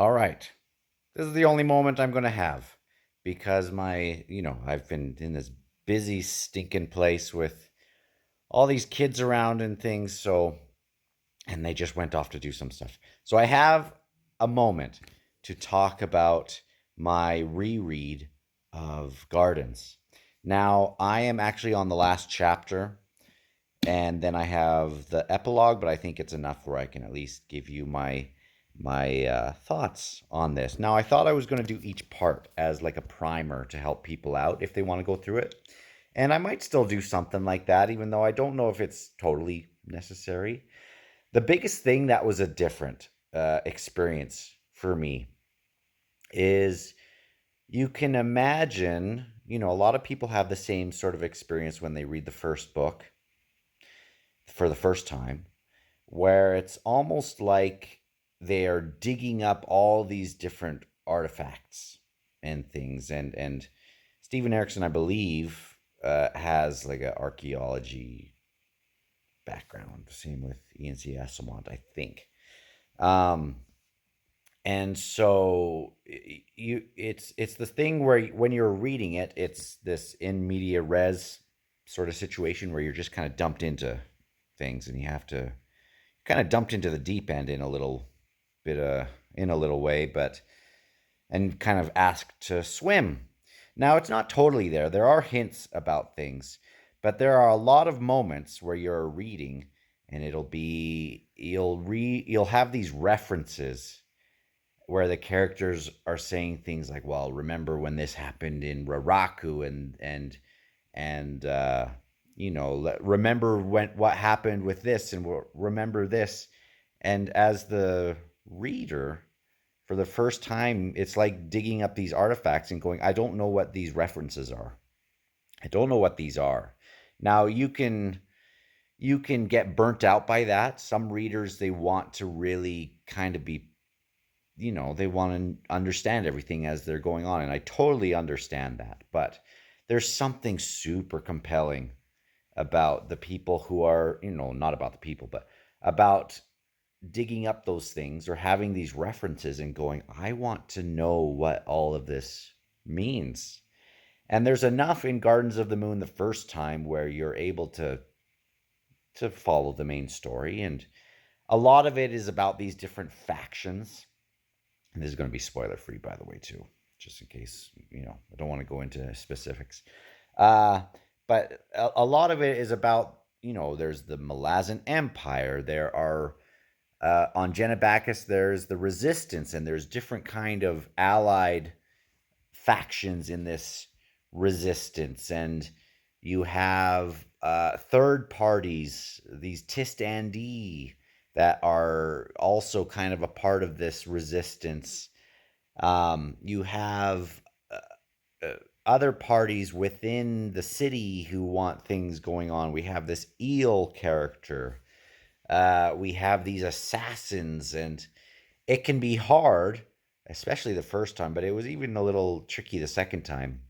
All right. This is the only moment I'm going to have because I've been in this busy, stinking place with all these kids around and things. And they just went off to do some stuff. So I have a moment to talk about my reread of Gardens. Now, I am actually on the last chapter, and then I have the epilogue, but I think it's enough where I can at least give you my thoughts on this. Now, I thought I was going to do each part as like a primer to help people out if they want to go through it. And I might still do something like that, even though I don't know if it's totally necessary. The biggest thing that was a different experience for me is you can imagine, a lot of people have the same sort of experience when they read the first book for the first time, where it's almost like they are digging up all these different artifacts and things. And Stephen Erikson, I believe, has like an archaeology background. Same with E.N.C. Asimov, I think. Um, and so it's the thing where when you're reading it, it's this in media res sort of situation where you're just kind of dumped into things, and you have to kind of dumped into the deep end in a little bit in a little way, but and kind of asked to swim. Now it's not totally there. There are hints about things, but there are a lot of moments where you're reading and you'll have these references where the characters are saying things like, "Well, remember when this happened in Raraku and remember when what happened with this and remember this." And as the reader, for the first time, it's like digging up these artifacts and going, I don't know what these references are. I don't know what these are. Now you can get burnt out by that. Some readers, they want to really kind of be, they want to understand everything as they're going on, and I totally understand that. But there's something super compelling about the people who are, not about the people, but about digging up those things or having these references and going, I want to know what all of this means. And there's enough in Gardens of the Moon the first time where you're able to follow the main story, and a lot of it is about these different factions. And this is going to be spoiler free, by the way, too, just in case, I don't want to go into specifics. Uh, but a lot of it is about, there's the Malazan Empire. There are on Genebacus, there's the resistance, and there's different kind of allied factions in this resistance, and you have third parties, these Tistandi, that are also kind of a part of this resistance. You have other parties within the city who want things going on. We have this eel character. We have these assassins, and it can be hard, especially the first time, but it was even a little tricky the second time.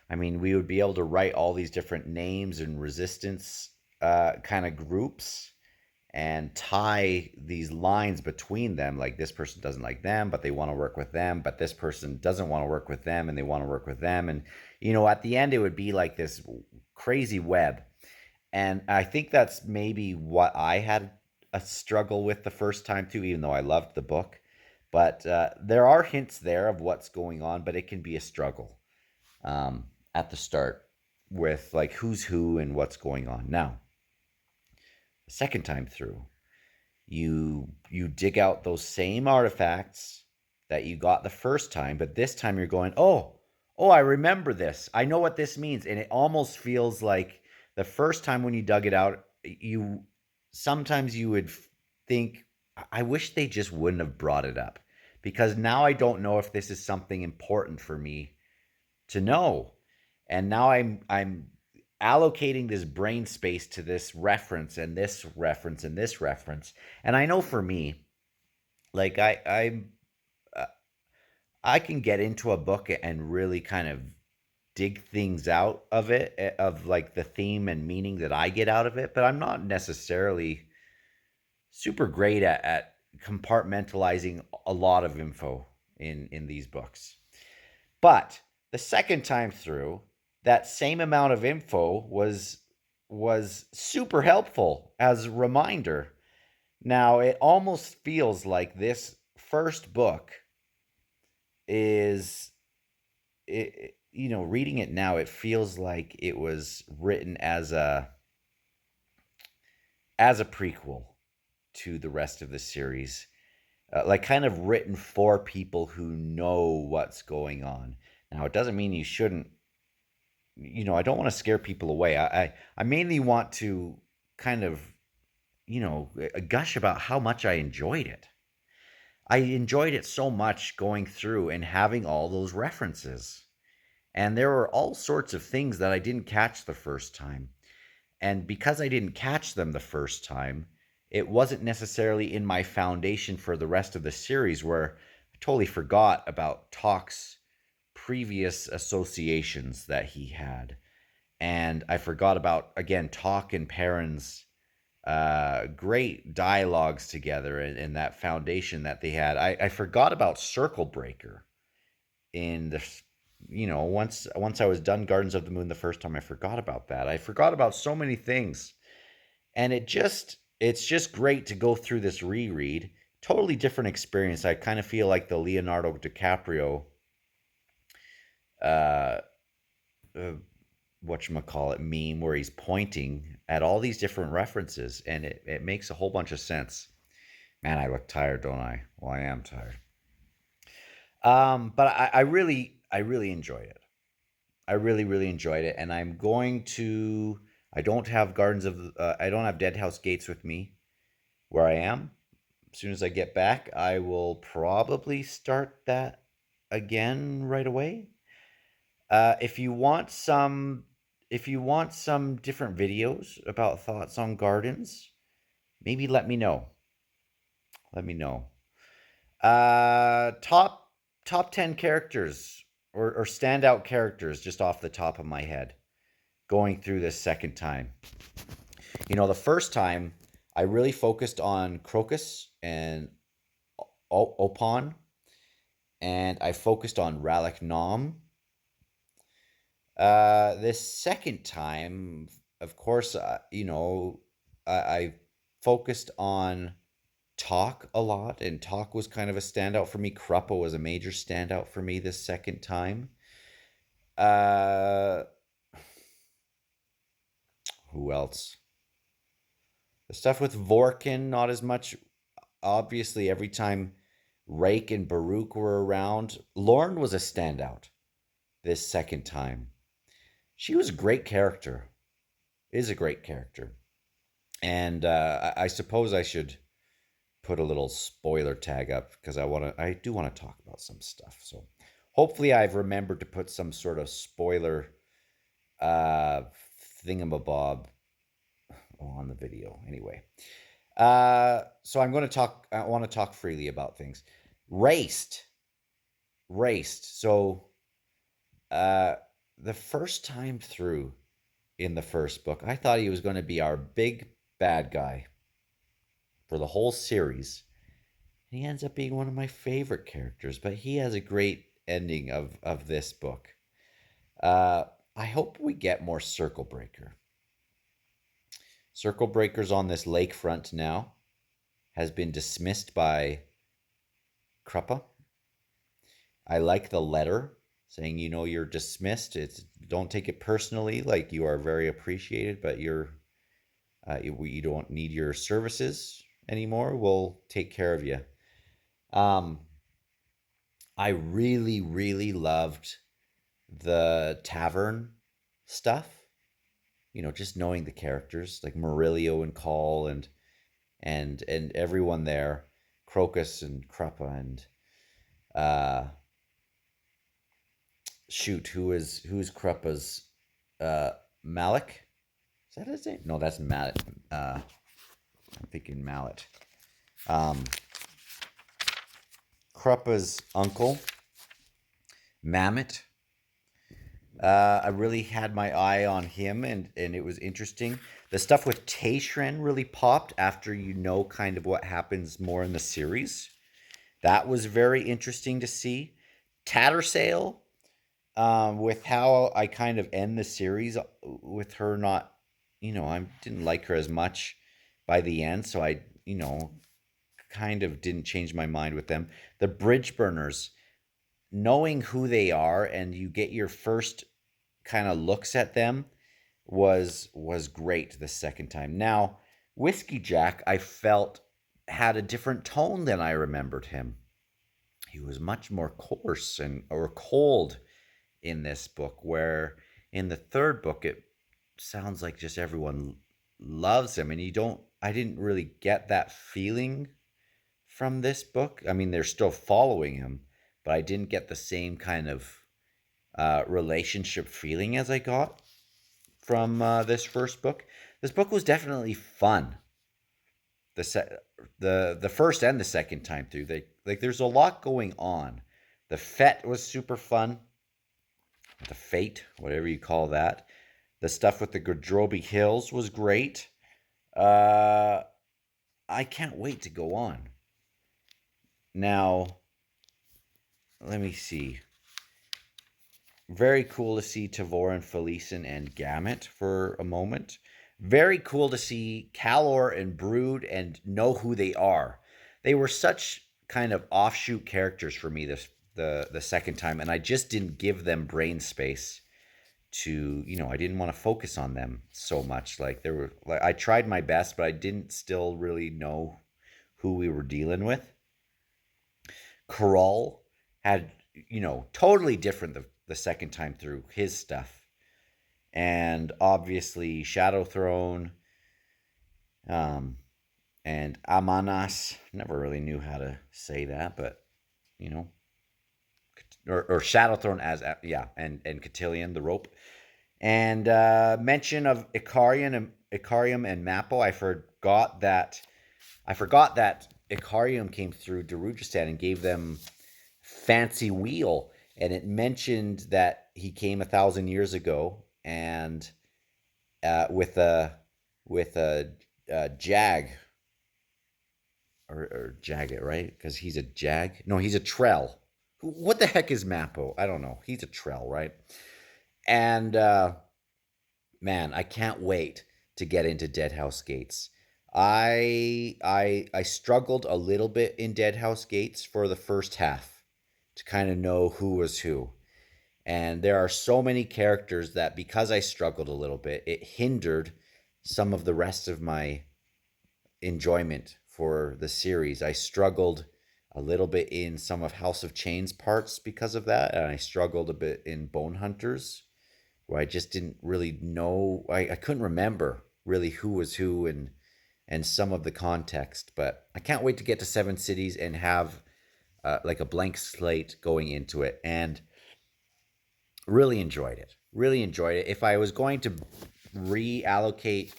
I mean, we would be able to write all these different names and resistance kind of groups and tie these lines between them. Like, this person doesn't like them, but they want to work with them, but this person doesn't want to work with them and they want to work with them. And, at the end, it would be like this crazy web. And I think that's maybe what I had a struggle with the first time too, even though I loved the book. But there are hints there of what's going on, but it can be a struggle at the start with like who's who and what's going on. Now, the second time through, you dig out those same artifacts that you got the first time, but this time you're going, oh, I remember this. I know what this means, and it almost feels like the first time when you dug it out, sometimes you would think, I wish they just wouldn't have brought it up, because now I don't know if this is something important for me to know. And now I'm allocating this brain space to this reference and this reference and this reference. And I know for me, like uh, I can get into a book and really kind of dig things out of it, of like the theme and meaning that I get out of it, but I'm not necessarily super great at compartmentalizing a lot of info in these books. But the second time through, that same amount of info was super helpful as a reminder. Now, it almost feels like this first book is reading it now, it feels like it was written as a prequel to the rest of the series, like kind of written for people who know what's going on. Now, it doesn't mean you shouldn't. I don't want to scare people away. I mainly want to kind of gush about how much I enjoyed it. I enjoyed it so much going through and having all those references. And there were all sorts of things that I didn't catch the first time. And because I didn't catch them the first time, it wasn't necessarily in my foundation for the rest of the series, where I totally forgot about Talk's previous associations that he had. And I forgot about, again, Talk and Perrin's great dialogues together, and that foundation that they had. I forgot about Circle Breaker in the once I was done Gardens of the Moon the first time. I forgot about that. I forgot about so many things. And it's just great to go through this reread. Totally different experience. I kind of feel like the Leonardo DiCaprio uh, uh whatchamacallit meme, where he's pointing at all these different references, and it makes a whole bunch of sense. Man, I look tired, don't I? Well, I am tired. But I really enjoyed it. I really, really enjoyed it, and I'm going to. I don't have I don't have Dead House Gates with me where I am. As soon as I get back, I will probably start that again right away. If you want some different videos about thoughts on gardens, maybe let me know. Let me know. Top 10 characters, or standout characters, just off the top of my head, going through this second time. The first time I really focused on Crocus and Opon, and I focused on Ralak Nom. This second time, of course, I focused on Talk a lot, and Talk was kind of a standout for me. Kruppa was a major standout for me this second time. Uh, who else? The stuff with Vorkin, not as much. Obviously, every time Rake and Baruch were around, Lorne was a standout this second time. She was a great character. Is a great character. And I suppose I should put a little spoiler tag up, because I do want to talk about some stuff. So hopefully I've remembered to put some sort of spoiler thingamabob on the video. Anyway, so I'm going to talk. I want to talk freely about things. Raced. So the first time through in the first book, I thought he was going to be our big bad guy for the whole series. And he ends up being one of my favorite characters, but he has a great ending of this book. I hope we get more Circle Breaker. Circle Breaker's on this lakefront now, has been dismissed by Kruppa. I like the letter saying, you're dismissed. Don't take it personally. Like, you are very appreciated, but you don't need your services anymore. We'll take care of you. I really, really loved the tavern stuff. Just knowing the characters like Murillo and Call and everyone there, Crocus and Kruppa and who's Kruppa's Malik? Is that his name? No, that's Mallet. I'm thinking Mallet. Kruppa's uncle, Mammoth. I really had my eye on him, and it was interesting. The stuff with Taishren really popped after you know kind of what happens more in the series. That was very interesting to see. Tattersail, with how I kind of end the series with her not, I didn't like her as much by the end, so I, kind of didn't change my mind with them. The Bridge Burners, knowing who they are and you get your first kind of looks at them was great the second time. Now, Whiskey Jack, I felt had a different tone than I remembered him. He was much more coarse and or cold in this book, where in the third book it sounds like just everyone loves him, and you don't. I didn't really get that feeling from this book. I mean, they're still following him, but I didn't get the same kind of relationship feeling as I got from this first book. This book was definitely fun. The se- the first and the second time through, they like there's a lot going on. The Fete was super fun. The Fate, whatever you call that. The stuff with the Gadrobi Hills was great. Uh, I can't wait to go on. Now, let me see. Very cool to see Tavor and Felicen and Gamut for a moment. Very cool to see Calor and Brood and know who they are. They were such kind of offshoot characters for me the second time, and I just didn't give them brain space to, I didn't want to focus on them so much. Like there were like I tried my best, but I didn't still really know who we were dealing with. Corral had, totally different the second time through his stuff. And obviously Shadow Throne, um, and Amanas. Never really knew how to say that, but you know, or Shadow Throne as yeah, and Cotillion, the rope. And mention of Icarium and Mappo. I forgot that Icarium came through Darujistan and gave them fancy wheel, and it mentioned that he came 1,000 years ago, and with a jag or jagged, right? Because he's a jag. No, he's a trell. What the heck is Mappo? I don't know. He's a trell, right? And man, I can't wait to get into Deadhouse Gates. I struggled a little bit in Deadhouse Gates for the first half to kind of know who was who. And there are so many characters that because I struggled a little bit, it hindered some of the rest of my enjoyment for the series. I struggled a little bit in some of House of Chains parts because of that, and I struggled a bit in Bone Hunters, where I just didn't really know. I couldn't remember really who was who and some of the context. But I can't wait to get to Seven Cities and have like a blank slate going into it, and really enjoyed it. Really enjoyed it. If I was going to reallocate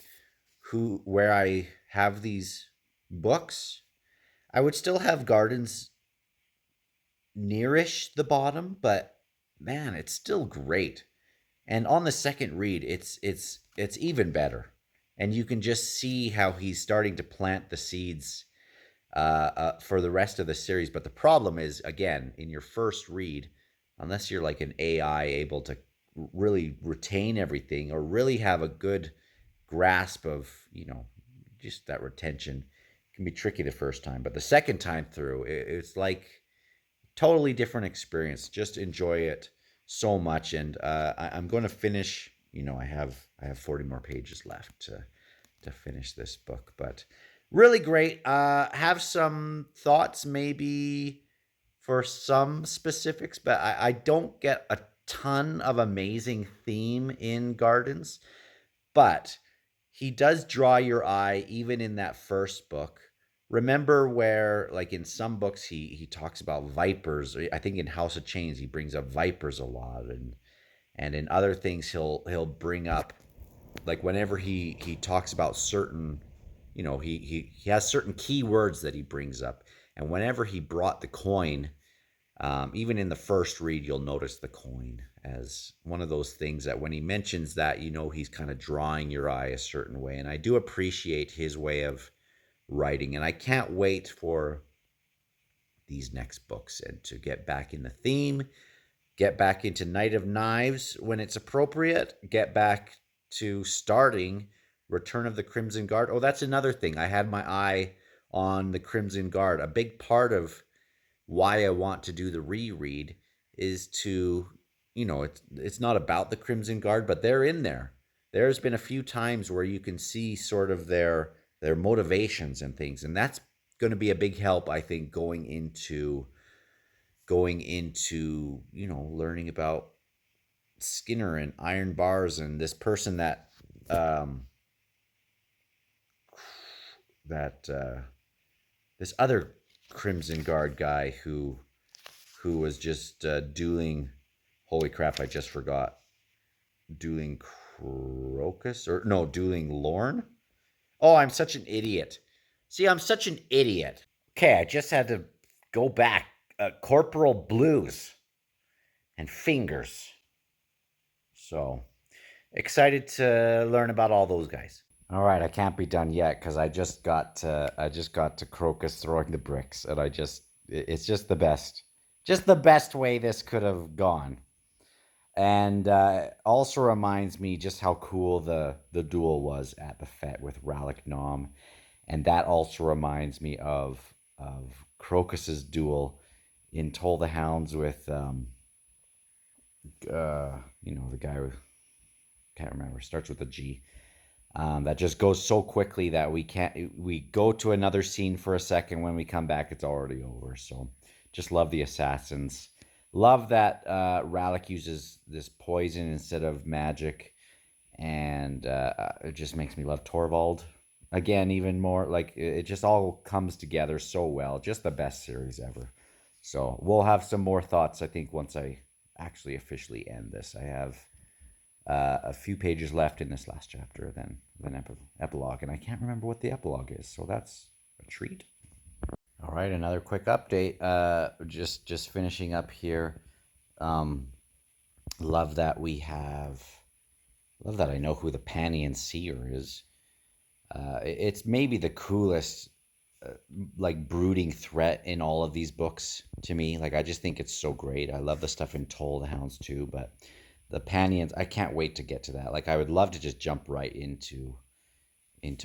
where I have these books, I would still have Gardens nearish the bottom, but man, it's still great. And on the second read, it's even better. And you can just see how he's starting to plant the seeds for the rest of the series. But the problem is, again, in your first read, unless you're like an AI able to really retain everything or really have a good grasp of, just that retention, can be tricky the first time. But the second time through, it's like totally different experience. Just enjoy it so much, and I'm going to finish. I have 40 more pages left to finish this book, but really great. Have some thoughts maybe for some specifics, but I don't get a ton of amazing theme in Gardens, but he does draw your eye even in that first book. Remember where, like in some books, he talks about vipers. I think in House of Chains he brings up vipers a lot, and in other things he'll bring up, like whenever he talks about certain, he has certain key words that he brings up, and whenever he brought the coin Even in the first read, you'll notice the coin as one of those things that when he mentions that, he's kind of drawing your eye a certain way. And I do appreciate his way of writing. And I can't wait for these next books and to get back in the theme, get back into Knight of Knives when it's appropriate, get back to starting Return of the Crimson Guard. Oh, that's another thing. I had my eye on the Crimson Guard. A big part of why I want to do the reread is to, it's not about the Crimson Guard, but they're in there. There's been a few times where you can see sort of their motivations and things, and that's going to be a big help, I think, going into learning about Skinner and iron bars and this person um that this other Crimson Guard guy who was just dueling. Holy crap! I just forgot. Dueling Crocus or no, dueling Lorne. Oh, I'm such an idiot. See, I'm such an idiot. Okay, I just had to go back. Corporal Blues and Fingers. So excited to learn about all those guys. All right, I can't be done yet because I just got to Crocus throwing the bricks, and it's just the best way this could have gone. And also reminds me just how cool the duel was at the Fete with Rallick Nom, and that also reminds me of Crocus's duel in Toll the Hounds with the guy who can't remember, starts with a G. That just goes so quickly that we go to another scene for a second. When we come back, it's already over. So just love the assassins. Love that Rallick uses this poison instead of magic. And it just makes me love Torvald again even more. Like, it just all comes together so well. Just the best series ever. So we'll have some more thoughts, I think, once I actually officially end this. I have a few pages left in this last chapter, then epilogue, and I can't remember what the epilogue is, so that's a treat. All right, another quick update. Just finishing up here. Um, love that I know who the Panian Seer is. It's maybe the coolest, like, brooding threat in all of these books to me. Like, I just think it's so great. I love the stuff in Toll the Hounds too, but the Panians, I can't wait to get to that. Like, I would love to just jump right into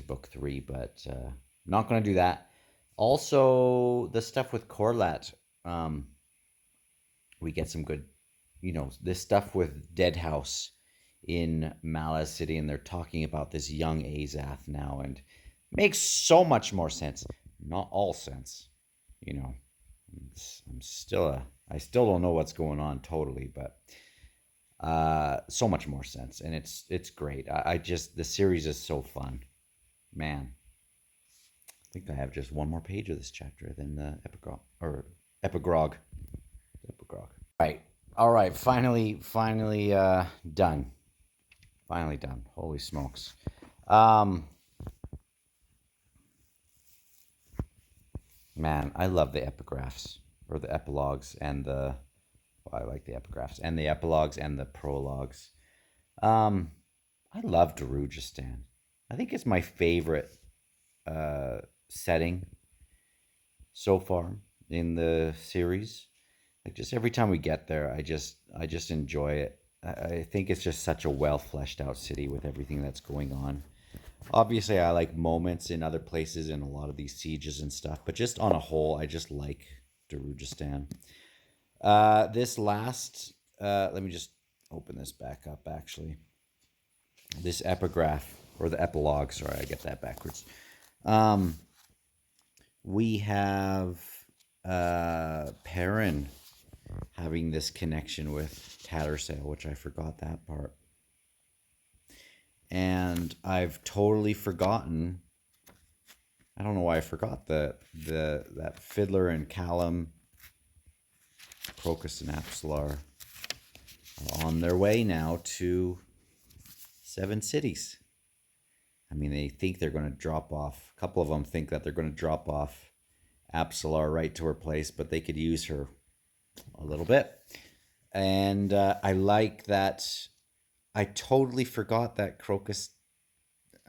book 3, but not going to do that. Also, the stuff with Corlat, we get some good, this stuff with Deadhouse in Malaz City, and they're talking about this young Azath now, and makes so much more sense. Not all sense, you know. I still don't know what's going on totally, but so much more sense, and it's great. I just the series is so fun, man. I think I have just one more page of this chapter, then the epigrog. Right. All right. Finally, done. Finally done. Holy smokes. Man, I love the epigraphs or the epilogues and I like the epigraphs and the epilogues and the prologues. I love Darujistan. I think it's my favorite setting so far in the series. Like, just every time we get there, I just enjoy it. I think it's just such a well fleshed out city with everything that's going on. Obviously, I like moments in other places in a lot of these sieges and stuff, but just on a whole, I just like Darujistan. This last, let me just open this back up actually. This epigraph, or the epilogue, sorry, I get that backwards. We have Perrin having this connection with Tattersail, which I forgot that part. And I've totally forgotten. I don't know why I forgot that Fiddler and Callum, Crocus and Apsalar are on their way now to Seven Cities. I mean, they think they're going to drop off. A couple of them think that they're going to drop off Apsalar right to her place, but they could use her a little bit. And I like that. I totally forgot that Crocus.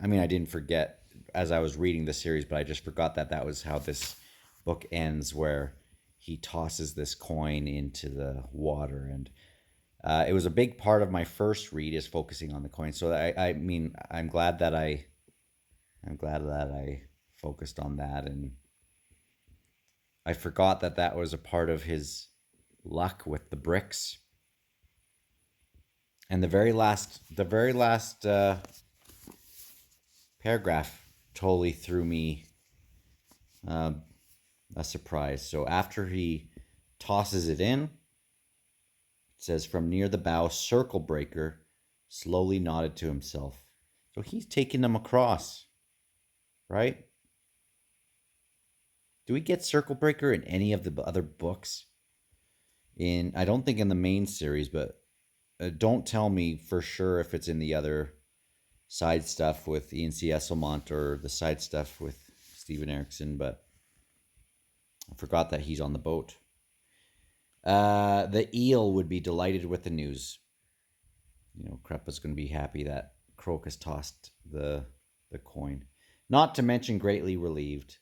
I mean, I didn't forget as I was reading the series, but I just forgot that that was how this book ends, where he tosses this coin into the water. And it was a big part of my first read is focusing on the coin. So I mean, I'm glad that I focused on that, and I forgot that that was a part of his luck with the bricks. And the very last paragraph totally threw me uh, a surprise. So after he tosses it in, it says, "From near the bow, Circle Breaker slowly nodded to himself." So he's taking them across, right? Do we get Circle Breaker in any of the other books? I don't think in the main series, but don't tell me for sure if it's in the other side stuff with Ian C. Esselmont or the side stuff with Steven Erikson, but I forgot that he's on the boat. The eel would be delighted with the news. Krepa's going to be happy that Crocus tossed the coin. Not to mention greatly relieved.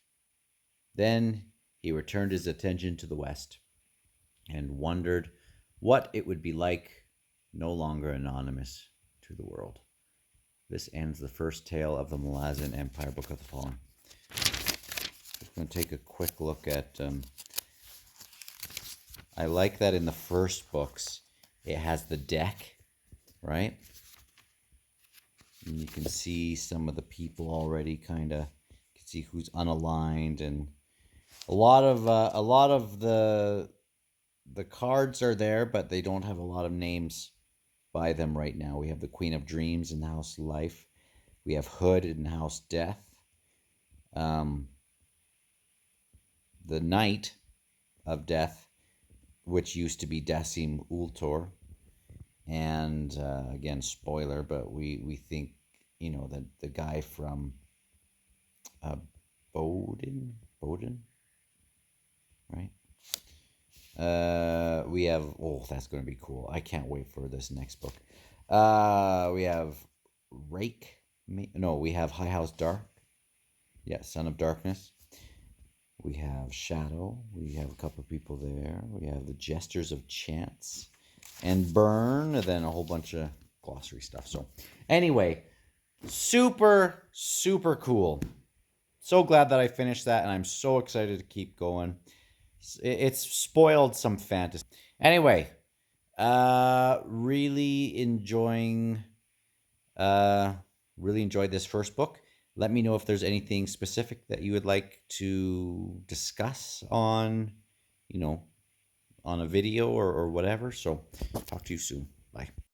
Then he returned his attention to the west and wondered what it would be like, no longer anonymous to the world. This ends the first tale of the Malazan Empire, Book of the Fallen. Just going to take a quick look at. I like that in the first books, it has the deck, right? And you can see some of the people already. Kind of, you can see who's unaligned, and a lot of the cards are there, but they don't have a lot of names by them right now. We have the Queen of Dreams in the House Life. We have Hood in House Death. The Knight of Death, which used to be Dasim Ultor. And again, spoiler, but we think, that the guy from Bowden, right? We have, that's going to be cool. I can't wait for this next book. We have Rake. No, we have High House Dark. Yeah, Son of Darkness. We have Shadow. We have a couple of people there. We have the Jesters of Chance and Burn, and then a whole bunch of glossary stuff. So anyway, super, super cool. So glad that I finished that, and I'm so excited to keep going. It's spoiled some fantasy. Anyway, really enjoying, really enjoyed this first book. Let me know if there's anything specific that you would like to discuss on, on a video or whatever. So talk to you soon. Bye.